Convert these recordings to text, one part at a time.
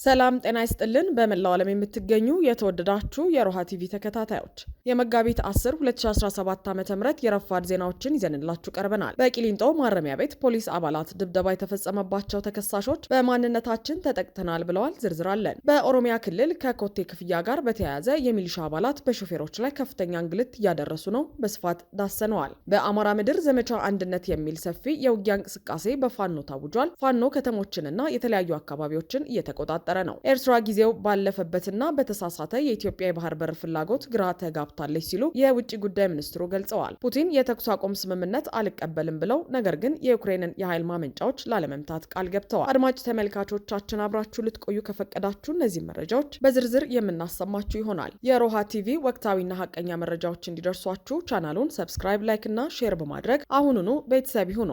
ሰላም ጤና ይስጥልን። በመላው ዓለም የምትገኙ የተወደዳችሁ የሮሃ ቲቪ ተከታታዮች የመጋቢት 10 2017 ዓ.ም የረፋድ ዜናዎችን ይዘንላችሁ ቀርበናል። በቂሊንጦ ማረሚያ ቤት ፖሊስ አባላት ድብደባ የተፈጸመባቸው ተከሳሾች በማንነታችን ተጠቅተናል ብለዋል። ዝርዝር አለን። በኦሮሚያ ክልል ከኮቴ ክፍያ ጋር በተያያዘ የሚሊሻ አባላት በሾፌሮች ላይ ከፍተኛ እንግልት እያደረሱ ነው። በስፋት ዳሰነዋል። በአማራ ምድር ዘመቻ አንድነት የሚል ሰፊ የውጊያ እንቅስቃሴ በፋኖ ታውጇል። ፋኖ ከተሞችንና የተለያዩ አካባቢዎችን እየተቆጣጠረ ነው። ኤርትራ ጊዜው ባለፈበትና በተሳሳተ የኢትዮጵያ የባህር በር ፍላጎት ግራ ተጋብታለች ሲሉ የውጭ ጉዳይ ሚኒስትሩ ገልጸዋል። ፑቲን የተኩስ አቁም ስምምነት አልቀበልም ብለው ነገር ግን የዩክሬንን የኃይል ማመንጫዎች ላለመምታት ቃል ገብተዋል። አድማጭ ተመልካቾቻችን አብራችሁ ልትቆዩ ከፈቀዳችሁ እነዚህ መረጃዎች በዝርዝር የምናሰማችሁ ይሆናል። የሮሃ ቲቪ ወቅታዊና ሀቀኛ መረጃዎች እንዲደርሷችሁ ቻናሉን ሰብስክራይብ፣ ላይክ እና ሼር በማድረግ አሁኑኑ ቤተሰብ ይሁኑ።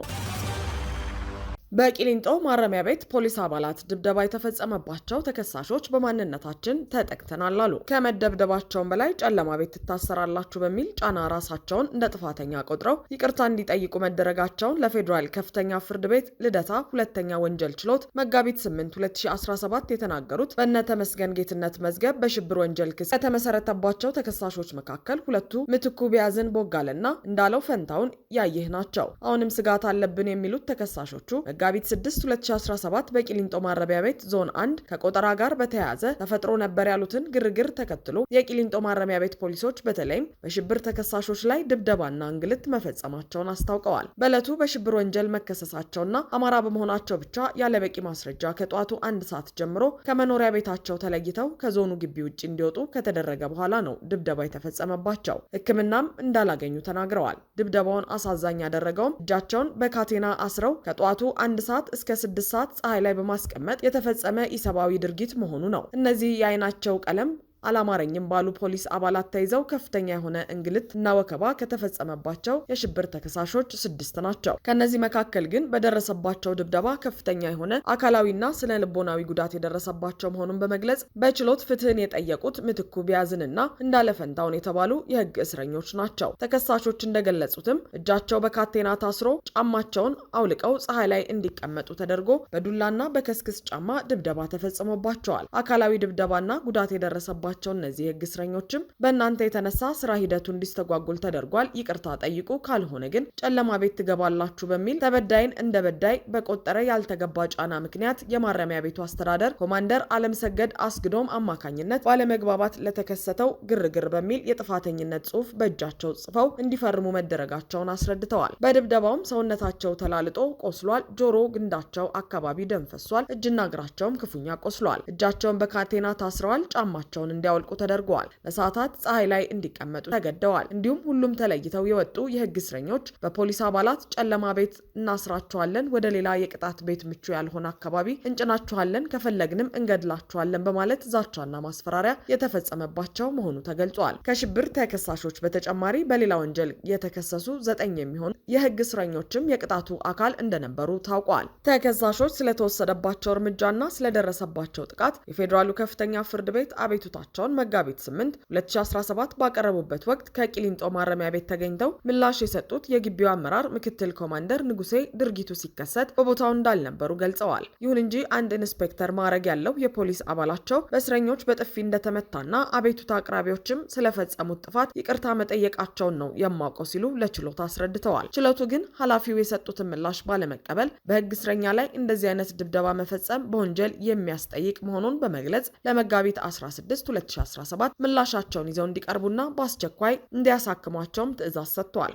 በቂሊንጦ ማረሚያ ቤት ፖሊስ አባላት ድብደባ የተፈጸመባቸው ተከሳሾች በማንነታችን ተጠቅተናል አሉ። ከመደብደባቸውም በላይ ጨለማ ቤት ትታሰራላችሁ በሚል ጫና ራሳቸውን እንደ ጥፋተኛ ቆጥረው ይቅርታ እንዲጠይቁ መደረጋቸውን ለፌዴራል ከፍተኛ ፍርድ ቤት ልደታ ሁለተኛ ወንጀል ችሎት መጋቢት 8 2017 የተናገሩት በእነ ተመስገን ጌትነት መዝገብ በሽብር ወንጀል ክስ ከተመሰረተባቸው ተከሳሾች መካከል ሁለቱ ምትኩ ቢያዝን ቦጋለና እንዳለው ፈንታውን ያየህ ናቸው። አሁንም ስጋት አለብን የሚሉት ተከሳሾቹ መጋቢት 6 2017 በቂሊንጦ ማረሚያ ቤት ዞን 1 ከቆጠራ ጋር በተያያዘ ተፈጥሮ ነበር ያሉትን ግርግር ተከትሎ የቂሊንጦ ማረሚያ ቤት ፖሊሶች በተለይም በሽብር ተከሳሾች ላይ ድብደባና እንግልት መፈጸማቸውን አስታውቀዋል። በዕለቱ በሽብር ወንጀል መከሰሳቸውና አማራ በመሆናቸው ብቻ ያለበቂ ማስረጃ ከጧቱ 1 ሰዓት ጀምሮ ከመኖሪያ ቤታቸው ተለይተው ከዞኑ ግቢ ውጭ እንዲወጡ ከተደረገ በኋላ ነው ድብደባ የተፈጸመባቸው። ሕክምናም እንዳላገኙ ተናግረዋል። ድብደባውን አሳዛኝ ያደረገውም እጃቸውን በካቴና አስረው ከጧቱ 1 ሰዓት እስከ 6 ሰዓት ፀሐይ ላይ በማስቀመጥ የተፈጸመ ኢሰብአዊ ድርጊት መሆኑ ነው። እነዚህ የአይናቸው ቀለም አላማረኝም ባሉ ፖሊስ አባላት ተይዘው ከፍተኛ የሆነ እንግልት እና ወከባ ከተፈጸመባቸው የሽብር ተከሳሾች 6 ናቸው። ከነዚህ መካከል ግን በደረሰባቸው ድብደባ ከፍተኛ የሆነ አካላዊና ስነ ልቦናዊ ጉዳት የደረሰባቸው መሆኑን በመግለጽ በችሎት ፍትህን የጠየቁት ምትኩ ቢያዝንና እንዳለፈንታውን የተባሉ የህግ እስረኞች ናቸው። ተከሳሾች እንደገለጹትም እጃቸው በካቴና ታስሮ ጫማቸውን አውልቀው ፀሐይ ላይ እንዲቀመጡ ተደርጎ በዱላና በከስክስ ጫማ ድብደባ ተፈጽሞባቸዋል። አካላዊ ድብደባና ጉዳት የደረሰባቸው እነዚህ የህግ እስረኞችም በእናንተ የተነሳ ስራ ሂደቱ እንዲስተጓጉል ተደርጓል፣ ይቅርታ ጠይቁ፣ ካልሆነ ግን ጨለማ ቤት ትገባላችሁ በሚል ተበዳይን እንደ በዳይ በቆጠረ ያልተገባ ጫና ምክንያት የማረሚያ ቤቱ አስተዳደር ኮማንደር አለምሰገድ አስግዶም አማካኝነት ባለመግባባት ለተከሰተው ግርግር በሚል የጥፋተኝነት ጽሑፍ በእጃቸው ጽፈው እንዲፈርሙ መደረጋቸውን አስረድተዋል። በድብደባውም ሰውነታቸው ተላልጦ ቆስሏል፣ ጆሮ ግንዳቸው አካባቢ ደም ፈሷል፣ እጅና እግራቸውም ክፉኛ ቆስሏል። እጃቸውን በካቴና ታስረዋል፣ ጫማቸውን እንዲያወልቁ ተደርገዋል። ለሰዓታት ፀሐይ ላይ እንዲቀመጡ ተገደዋል። እንዲሁም ሁሉም ተለይተው የወጡ የህግ እስረኞች በፖሊስ አባላት ጨለማ ቤት እናስራችኋለን፣ ወደ ሌላ የቅጣት ቤት ምቹ ያልሆነ አካባቢ እንጭናችኋለን፣ ከፈለግንም እንገድላችኋለን በማለት ዛቻና ማስፈራሪያ የተፈጸመባቸው መሆኑ ተገልጿል። ከሽብር ተከሳሾች በተጨማሪ በሌላ ወንጀል የተከሰሱ 9 የሚሆኑ የህግ እስረኞችም የቅጣቱ አካል እንደነበሩ ታውቋል። ተከሳሾች ስለተወሰደባቸው እርምጃና ስለደረሰባቸው ጥቃት የፌዴራሉ ከፍተኛ ፍርድ ቤት አቤቱታቸውን መጋቢት 8 2017 ባቀረቡበት ወቅት ከቂሊንጦ ማረሚያ ቤት ተገኝተው ምላሽ የሰጡት የግቢው አመራር ምክትል ኮማንደር ንጉሴ ድርጊቱ ሲከሰት በቦታው እንዳልነበሩ ገልጸዋል። ይሁን እንጂ አንድ ኢንስፔክተር ማዕረግ ያለው የፖሊስ አባላቸው በእስረኞች በጥፊ እንደተመታና አቤቱታ አቅራቢዎችም ስለፈጸሙት ጥፋት ይቅርታ መጠየቃቸውን ነው የማውቀው ሲሉ ለችሎት አስረድተዋል። ችሎቱ ግን ኃላፊው የሰጡትን ምላሽ ባለመቀበል በህግ እስረኛ ላይ እንደዚህ አይነት ድብደባ መፈጸም በወንጀል የሚያስጠይቅ መሆኑን በመግለጽ ለመጋቢት 16 2017 ምላሻቸውን ይዘው እንዲቀርቡና በአስቸኳይ እንዲያሳክሟቸውም ትዕዛዝ ሰጥቷል።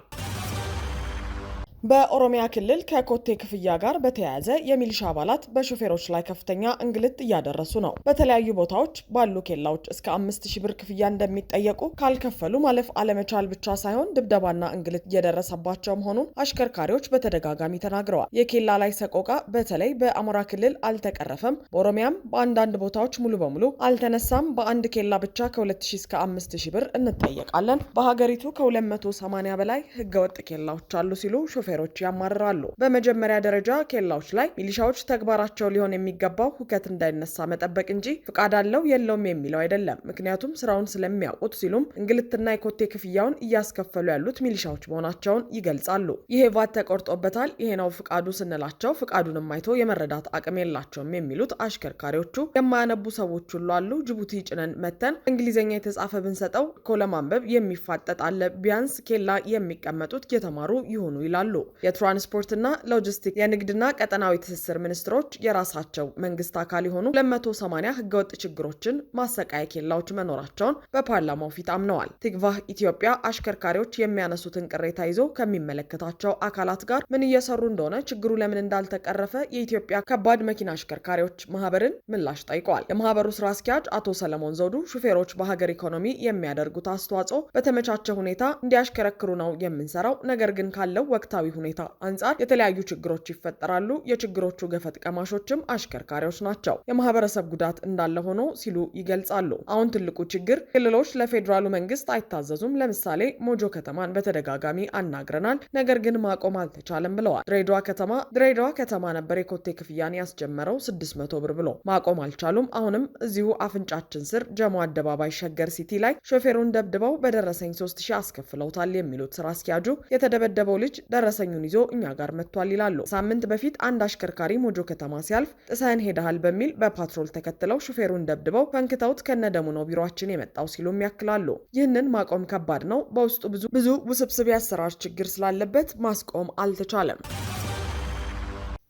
በኦሮሚያ ክልል ከኮቴ ክፍያ ጋር በተያያዘ የሚሊሻ አባላት በሾፌሮች ላይ ከፍተኛ እንግልት እያደረሱ ነው። በተለያዩ ቦታዎች ባሉ ኬላዎች እስከ 5000 ብር ክፍያ እንደሚጠየቁ፣ ካልከፈሉ ማለፍ አለመቻል ብቻ ሳይሆን ድብደባና እንግልት እየደረሰባቸው መሆኑን አሽከርካሪዎች በተደጋጋሚ ተናግረዋል። የኬላ ላይ ሰቆቃ በተለይ በአማራ ክልል አልተቀረፈም፣ በኦሮሚያም በአንዳንድ ቦታዎች ሙሉ በሙሉ አልተነሳም። በአንድ ኬላ ብቻ ከ2000 እስከ 5000 ብር እንጠየቃለን። በሀገሪቱ ከ280 በላይ ህገወጥ ኬላዎች አሉ ሲሉ ሾፌሮች ያማርራሉ። በመጀመሪያ ደረጃ ኬላዎች ላይ ሚሊሻዎች ተግባራቸው ሊሆን የሚገባው ሁከት እንዳይነሳ መጠበቅ እንጂ ፍቃድ አለው የለውም የሚለው አይደለም። ምክንያቱም ስራውን ስለሚያውቁት ሲሉም እንግልትና የኮቴ ክፍያውን እያስከፈሉ ያሉት ሚሊሻዎች መሆናቸውን ይገልጻሉ። ይሄ ቫት ተቆርጦበታል፣ ይሄ ነው ፍቃዱ ስንላቸው ፍቃዱንም አይቶ የመረዳት አቅም የላቸውም የሚሉት አሽከርካሪዎቹ የማያነቡ ሰዎች ሁሉ አሉ። ጅቡቲ ጭነን መተን እንግሊዝኛ የተጻፈ ብንሰጠው እኮ ለማንበብ የሚፋጠጥ አለ። ቢያንስ ኬላ የሚቀመጡት የተማሩ ይሆኑ ይላሉ። የትራንስፖርትና ሎጂስቲክ የንግድና ቀጠናዊ ትስስር ሚኒስትሮች የራሳቸው መንግስት አካል የሆኑ 280 ህገወጥ ችግሮችን ማሰቃያ ኬላዎች መኖራቸውን በፓርላማው ፊት አምነዋል። ቲግቫህ ኢትዮጵያ አሽከርካሪዎች የሚያነሱትን ቅሬታ ይዞ ከሚመለከታቸው አካላት ጋር ምን እየሰሩ እንደሆነ፣ ችግሩ ለምን እንዳልተቀረፈ የኢትዮጵያ ከባድ መኪና አሽከርካሪዎች ማህበርን ምላሽ ጠይቀዋል። የማህበሩ ስራ አስኪያጅ አቶ ሰለሞን ዘውዱ ሹፌሮች በሀገር ኢኮኖሚ የሚያደርጉት አስተዋጽኦ በተመቻቸ ሁኔታ እንዲያሽከረክሩ ነው የምንሰራው። ነገር ግን ካለው ወቅታዊ ሁኔታ አንጻር የተለያዩ ችግሮች ይፈጠራሉ። የችግሮቹ ገፈት ቀማሾችም አሽከርካሪዎች ናቸው። የማህበረሰብ ጉዳት እንዳለ ሆኖ ሲሉ ይገልጻሉ። አሁን ትልቁ ችግር ክልሎች ለፌዴራሉ መንግስት አይታዘዙም። ለምሳሌ ሞጆ ከተማን በተደጋጋሚ አናግረናል፣ ነገር ግን ማቆም አልተቻለም ብለዋል። ድሬዳዋ ከተማ ነበር የኮቴ ክፍያን ያስጀመረው 600 ብር ብሎ ማቆም አልቻሉም። አሁንም እዚሁ አፍንጫችን ስር ጀሞ አደባባይ ሸገር ሲቲ ላይ ሾፌሩን ደብድበው በደረሰኝ 3000 አስከፍለውታል የሚሉት ስራ አስኪያጁ የተደበደበው ልጅ ደረሰኙን ይዞ እኛ ጋር መጥቷል ይላሉ። ሳምንት በፊት አንድ አሽከርካሪ ሞጆ ከተማ ሲያልፍ ጥሰህን ሄደሃል በሚል በፓትሮል ተከትለው ሹፌሩን ደብድበው ፈንክተውት ከነደሙ ነው ቢሮአችን የመጣው ሲሉም ያክላሉ። ይህንን ማቆም ከባድ ነው። በውስጡ ብዙ ውስብስብ የአሰራር ችግር ስላለበት ማስቆም አልተቻለም።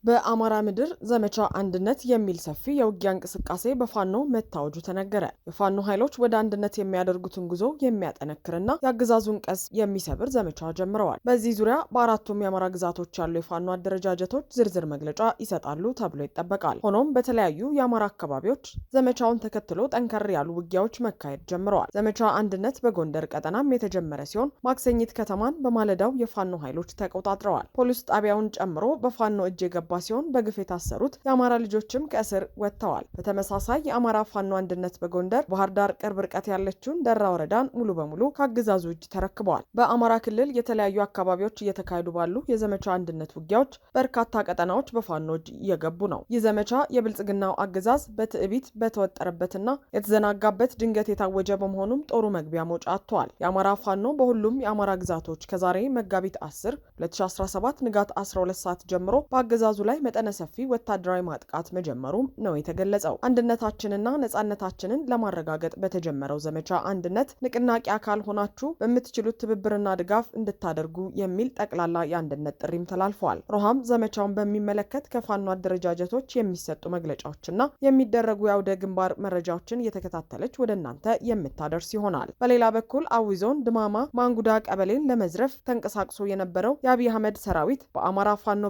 በአማራ ምድር ዘመቻ አንድነት የሚል ሰፊ የውጊያ እንቅስቃሴ በፋኖ መታወጁ ተነገረ። የፋኖ ኃይሎች ወደ አንድነት የሚያደርጉትን ጉዞ የሚያጠነክርና የአገዛዙን ቀስ የሚሰብር ዘመቻ ጀምረዋል። በዚህ ዙሪያ በአራቱም የአማራ ግዛቶች ያሉ የፋኖ አደረጃጀቶች ዝርዝር መግለጫ ይሰጣሉ ተብሎ ይጠበቃል። ሆኖም በተለያዩ የአማራ አካባቢዎች ዘመቻውን ተከትሎ ጠንከር ያሉ ውጊያዎች መካሄድ ጀምረዋል። ዘመቻ አንድነት በጎንደር ቀጠናም የተጀመረ ሲሆን ማክሰኝት ከተማን በማለዳው የፋኖ ኃይሎች ተቆጣጥረዋል። ፖሊስ ጣቢያውን ጨምሮ በፋኖ እጅ የገባ ሲሆን በግፍ የታሰሩት የአማራ ልጆችም ከእስር ወጥተዋል። በተመሳሳይ የአማራ ፋኖ አንድነት በጎንደር ባህር ዳር ቅርብ ርቀት ያለችውን ደራ ወረዳን ሙሉ በሙሉ ከአገዛዙ እጅ ተረክበዋል። በአማራ ክልል የተለያዩ አካባቢዎች እየተካሄዱ ባሉ የዘመቻ አንድነት ውጊያዎች በርካታ ቀጠናዎች በፋኖ እጅ እየገቡ ነው። ይህ ዘመቻ የብልጽግናው አገዛዝ በትዕቢት በተወጠረበትና የተዘናጋበት ድንገት የታወጀ በመሆኑም ጦሩ መግቢያ መውጫ አጥተዋል። የአማራ ፋኖ በሁሉም የአማራ ግዛቶች ከዛሬ መጋቢት 10 2017 ንጋት 12 ሰዓት ጀምሮ በአገዛዙ ላይ መጠነ ሰፊ ወታደራዊ ማጥቃት መጀመሩም ነው የተገለጸው። አንድነታችንና ነጻነታችንን ለማረጋገጥ በተጀመረው ዘመቻ አንድነት ንቅናቄ አካል ሆናችሁ በምትችሉት ትብብርና ድጋፍ እንድታደርጉ የሚል ጠቅላላ የአንድነት ጥሪም ተላልፈዋል። ሮሃም ዘመቻውን በሚመለከት ከፋኖ አደረጃጀቶች የሚሰጡ መግለጫዎችና የሚደረጉ የአውደ ግንባር መረጃዎችን እየተከታተለች ወደ እናንተ የምታደርስ ይሆናል። በሌላ በኩል አዊ ዞን ድማማ ማንጉዳ ቀበሌን ለመዝረፍ ተንቀሳቅሶ የነበረው የአብይ አህመድ ሰራዊት በአማራ ፋኖ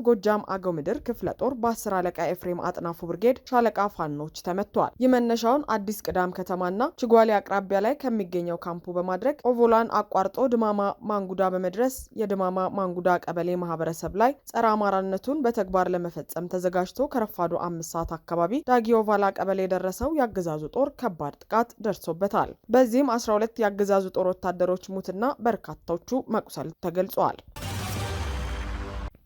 ጎጃም አገው ምድር ክፍለ ጦር በ10 አለቃ ኤፍሬም አጥናፉ ብርጌድ ሻለቃ ፋኖች ተመቷል። ይህ መነሻውን አዲስ ቅዳም ከተማና ችጓሊ አቅራቢያ ላይ ከሚገኘው ካምፑ በማድረግ ኦቮላን አቋርጦ ድማማ ማንጉዳ በመድረስ የድማማ ማንጉዳ ቀበሌ ማህበረሰብ ላይ ጸረ አማራነቱን በተግባር ለመፈጸም ተዘጋጅቶ ከረፋዱ 5 ሰዓት አካባቢ ዳጊ ኦቫላ ቀበሌ የደረሰው የአገዛዙ ጦር ከባድ ጥቃት ደርሶበታል። በዚህም 12 የአገዛዙ ጦር ወታደሮች ሙትና በርካታዎቹ መቁሰል ተገልጿል።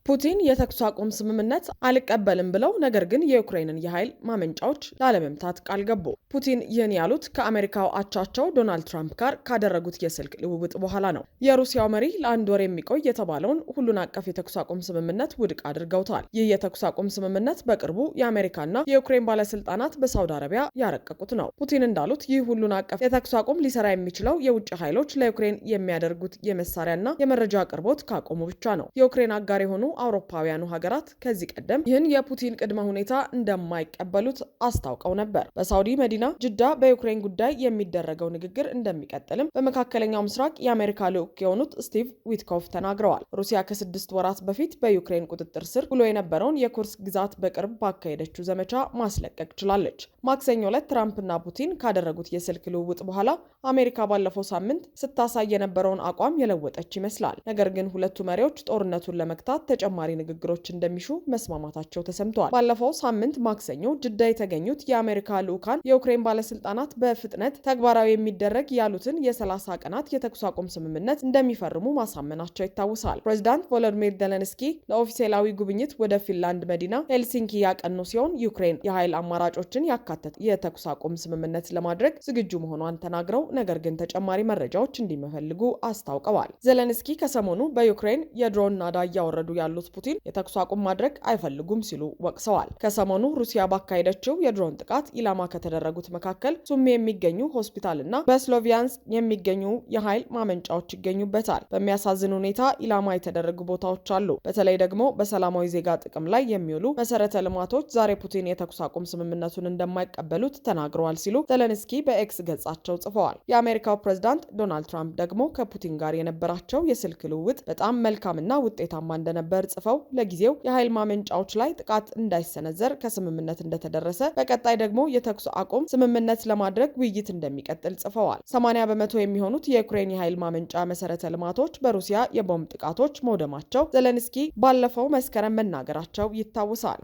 ፑቲን የተኩስ አቁም ስምምነት አልቀበልም ብለው ነገር ግን የዩክሬንን የኃይል ማመንጫዎች ላለመምታት ቃል ገቡ። ፑቲን ይህን ያሉት ከአሜሪካው አቻቸው ዶናልድ ትራምፕ ጋር ካደረጉት የስልክ ልውውጥ በኋላ ነው። የሩሲያው መሪ ለአንድ ወር የሚቆይ የተባለውን ሁሉን አቀፍ የተኩስ አቁም ስምምነት ውድቅ አድርገውታል። ይህ የተኩስ አቁም ስምምነት በቅርቡ የአሜሪካና የዩክሬን ባለስልጣናት በሳውዲ አረቢያ ያረቀቁት ነው። ፑቲን እንዳሉት ይህ ሁሉን አቀፍ የተኩስ አቁም ሊሰራ የሚችለው የውጭ ኃይሎች ለዩክሬን የሚያደርጉት የመሳሪያና የመረጃ አቅርቦት ካቆሙ ብቻ ነው። የዩክሬን አጋር የሆኑ አውሮፓውያኑ ሀገራት ከዚህ ቀደም ይህን የፑቲን ቅድመ ሁኔታ እንደማይቀበሉት አስታውቀው ነበር። በሳውዲ መዲና ጅዳ በዩክሬን ጉዳይ የሚደረገው ንግግር እንደሚቀጥልም በመካከለኛው ምስራቅ የአሜሪካ ልዑክ የሆኑት ስቲቭ ዊትኮፍ ተናግረዋል። ሩሲያ ከ6 ወራት በፊት በዩክሬን ቁጥጥር ስር ውሎ የነበረውን የኩርስክ ግዛት በቅርብ ባካሄደችው ዘመቻ ማስለቀቅ ችላለች። ማክሰኞ ዕለት ትራምፕና ፑቲን ካደረጉት የስልክ ልውውጥ በኋላ አሜሪካ ባለፈው ሳምንት ስታሳይ የነበረውን አቋም የለወጠች ይመስላል። ነገር ግን ሁለቱ መሪዎች ጦርነቱን ለመግታት ተጨማሪ ንግግሮች እንደሚሹ መስማማታቸው ተሰምተዋል። ባለፈው ሳምንት ማክሰኞ ጅዳ የተገኙት የአሜሪካ ልዑካን የዩክሬን ባለስልጣናት በፍጥነት ተግባራዊ የሚደረግ ያሉትን የ30 ቀናት የተኩስ አቁም ስምምነት እንደሚፈርሙ ማሳመናቸው ይታወሳል። ፕሬዚዳንት ቮሎዲሚር ዜሌንስኪ ለኦፊሴላዊ ጉብኝት ወደ ፊንላንድ መዲና ሄልሲንኪ ያቀኑ ሲሆን ዩክሬን የኃይል አማራጮችን ያካተተ የተኩስ አቁም ስምምነት ለማድረግ ዝግጁ መሆኗን ተናግረው ነገር ግን ተጨማሪ መረጃዎች እንዲመፈልጉ አስታውቀዋል። ዜሌንስኪ ከሰሞኑ በዩክሬን የድሮን ናዳ እያወረዱ ያሉት ፑቲን የተኩስ አቁም ማድረግ አይፈልጉም ሲሉ ወቅሰዋል። ከሰሞኑ ሩሲያ ባካሄደችው የድሮን ጥቃት ኢላማ ከተደረጉት መካከል ሱሚ የሚገኙ ሆስፒታል እና በስሎቪያንስክ የሚገኙ የኃይል ማመንጫዎች ይገኙበታል። በሚያሳዝን ሁኔታ ኢላማ የተደረጉ ቦታዎች አሉ። በተለይ ደግሞ በሰላማዊ ዜጋ ጥቅም ላይ የሚውሉ መሰረተ ልማቶች ዛሬ ፑቲን የተኩስ አቁም ስምምነቱን እንደማይቀበሉት ተናግረዋል ሲሉ ዜሌንስኪ በኤክስ ገጻቸው ጽፈዋል። የአሜሪካው ፕሬዝዳንት ዶናልድ ትራምፕ ደግሞ ከፑቲን ጋር የነበራቸው የስልክ ልውውጥ በጣም መልካምና ውጤታማ እንደነበር ጽፈው ለጊዜው የኃይል ማመንጫዎች ላይ ጥቃት እንዳይሰነዘር ከስምምነት እንደተደረሰ በቀጣይ ደግሞ የተኩስ አቁም ስምምነት ለማድረግ ውይይት እንደሚቀጥል ጽፈዋል። 80 በመቶ የሚሆኑት የዩክሬን የኃይል ማመንጫ መሰረተ ልማቶች በሩሲያ የቦምብ ጥቃቶች መውደማቸው ዜሌንስኪ ባለፈው መስከረም መናገራቸው ይታወሳል።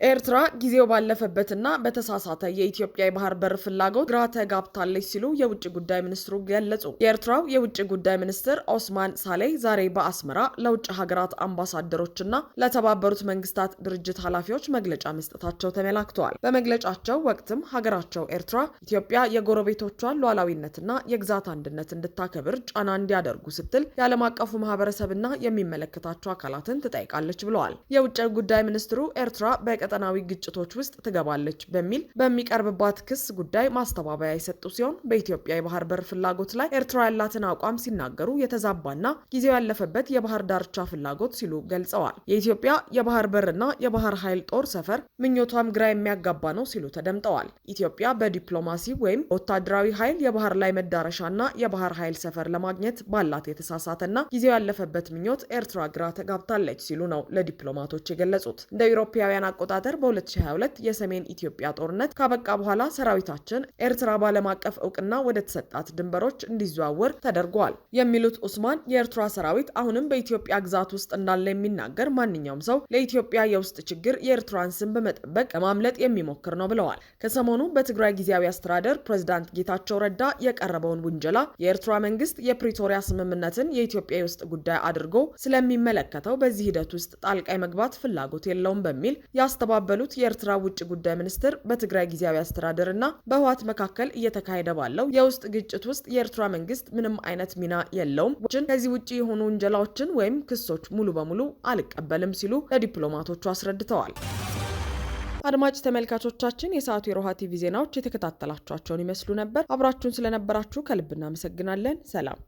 ኤርትራ ጊዜው ባለፈበትና በተሳሳተ የኢትዮጵያ የባህር በር ፍላጎት ግራ ተጋብታለች ሲሉ የውጭ ጉዳይ ሚኒስትሩ ገለጹ። የኤርትራው የውጭ ጉዳይ ሚኒስትር ኦስማን ሳሌህ ዛሬ በአስመራ ለውጭ ሀገራት አምባሳደሮችና ለተባበሩት መንግስታት ድርጅት ኃላፊዎች መግለጫ መስጠታቸው ተመላክተዋል። በመግለጫቸው ወቅትም ሀገራቸው ኤርትራ ኢትዮጵያ የጎረቤቶቿን ሉዓላዊነትና የግዛት አንድነት እንድታከብር ጫና እንዲያደርጉ ስትል የዓለም አቀፉ ማህበረሰብና የሚመለከታቸው አካላትን ትጠይቃለች ብለዋል። የውጭ ጉዳይ ሚኒስትሩ ኤርትራ ቀጠናዊ ግጭቶች ውስጥ ትገባለች በሚል በሚቀርብባት ክስ ጉዳይ ማስተባበያ የሰጡ ሲሆን በኢትዮጵያ የባህር በር ፍላጎት ላይ ኤርትራ ያላትን አቋም ሲናገሩ የተዛባና ጊዜው ያለፈበት የባህር ዳርቻ ፍላጎት ሲሉ ገልጸዋል። የኢትዮጵያ የባህር በርና የባህር ኃይል ጦር ሰፈር ምኞቷም ግራ የሚያጋባ ነው ሲሉ ተደምጠዋል። ኢትዮጵያ በዲፕሎማሲ ወይም ወታደራዊ ኃይል የባህር ላይ መዳረሻና የባህር ኃይል ሰፈር ለማግኘት ባላት የተሳሳተና ጊዜው ያለፈበት ምኞት ኤርትራ ግራ ተጋብታለች ሲሉ ነው ለዲፕሎማቶች የገለጹት። እንደ አውሮፓውያን አቆጣጠር በ2022 የሰሜን ኢትዮጵያ ጦርነት ካበቃ በኋላ ሰራዊታችን ኤርትራ ባለም አቀፍ እውቅና ወደ ተሰጣት ድንበሮች እንዲዘዋወር ተደርጓል የሚሉት ኡስማን የኤርትራ ሰራዊት አሁንም በኢትዮጵያ ግዛት ውስጥ እንዳለ የሚናገር ማንኛውም ሰው ለኢትዮጵያ የውስጥ ችግር የኤርትራን ስም በመጠበቅ ለማምለጥ የሚሞክር ነው ብለዋል። ከሰሞኑ በትግራይ ጊዜያዊ አስተዳደር ፕሬዝዳንት ጌታቸው ረዳ የቀረበውን ውንጀላ የኤርትራ መንግስት የፕሪቶሪያ ስምምነትን የኢትዮጵያ የውስጥ ጉዳይ አድርጎ ስለሚመለከተው በዚህ ሂደት ውስጥ ጣልቃ የመግባት ፍላጎት የለውም በሚል ያስተባበሉት የኤርትራ ውጭ ጉዳይ ሚኒስትር በትግራይ ጊዜያዊ አስተዳደር እና በህወሓት መካከል እየተካሄደ ባለው የውስጥ ግጭት ውስጥ የኤርትራ መንግስት ምንም አይነት ሚና የለውም፣ ከዚህ ውጭ የሆኑ ውንጀላዎችን ወይም ክሶች ሙሉ በሙሉ አልቀበልም ሲሉ ለዲፕሎማቶቹ አስረድተዋል። አድማጭ ተመልካቾቻችን የሰዓቱ የሮሃ ቲቪ ዜናዎች የተከታተላችኋቸውን ይመስሉ ነበር። አብራችሁን ስለነበራችሁ ከልብ እናመሰግናለን። ሰላም።